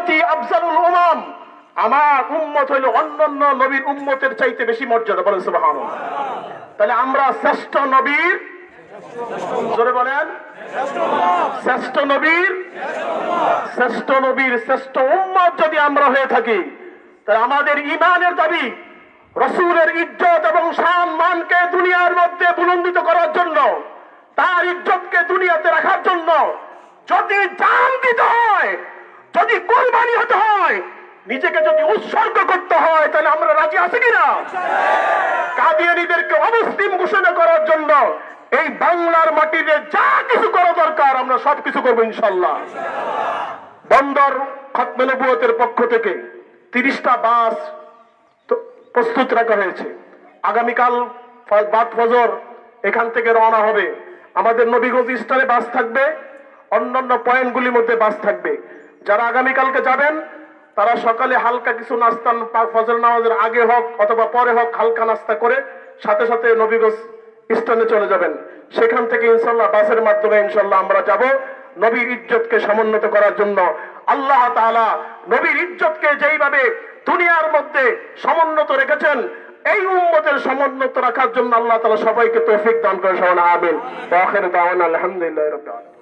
উম্মতি আফজালুল উমাম, আমার উম্মত হইল অন্যান্য নবীর উম্মতের চাইতে বেশি মর্যাদা। বলেন সুবহানাল্লাহ। তাহলে আমরা শ্রেষ্ঠ নবীর, জোরে বলেন, শ্রেষ্ঠ নবীর শ্রেষ্ঠ উম্মত যদি আমরা হয়ে থাকি, তাহলে আমাদের ঈমানের দাবি রাসূলের ইজ্জত এবং সম্মানকে দুনিয়ার মধ্যে বুলন্দিত করার জন্য, তার ইজ্জতকে দুনিয়াতে রাখার জন্য যদি জান দিতে হয়, যদি কুরবানি হতে হয়, নিজেকে যদি উৎসর্গ করতে হয়, তাহলে আমরা রাজি আছি কিনা? কাদিয়ানীদেরকে অমুসলিম ঘোষণা করার জন্য এই বাংলার মাটিতে যা কিছু করা দরকার আমরা সবকিছু করবো ইনশাআল্লাহ। বন্দর খতমে নবুয়তের পক্ষ থেকে 30টা বাস প্রস্তুত রাখা হয়েছে। আগামীকাল বাদ ফজর এখান থেকে রওনা হবে। আমাদের নবীগঞ্জ স্টারে বাস থাকবে, অন্যান্য পয়েন্টগুলির মধ্যে বাস থাকবে। যারা আগামীকালকে যাবেন তারা সকালে হালকা কিছু নাস্তা, ফজর নামাজের আগে হোক অথবা পরে হোক, হালকা নাস্তা করে সাথে সাথে নবীগঞ্জ স্টানে চলে যাবেন। সেখান থেকে ইনশাআল্লাহ বাসের মাধ্যমে ইনশাআল্লাহ আমরা যাব নবীর ইজ্জতকে সমুন্নত করার জন্য। আল্লাহ তাআলা নবীর ইজ্জতকে যেইভাবে দুনিয়ার মধ্যে সমুন্নত রেখেছেন, এই উম্মতের সমুন্নত রাখার জন্য আল্লাহ তাআলা সবাইকে তৌফিক দান করেন। আমিন। ওয়া আখিরু দাওয়ানা আলহামদুলিল্লাহি রাব্বিল আলামিন।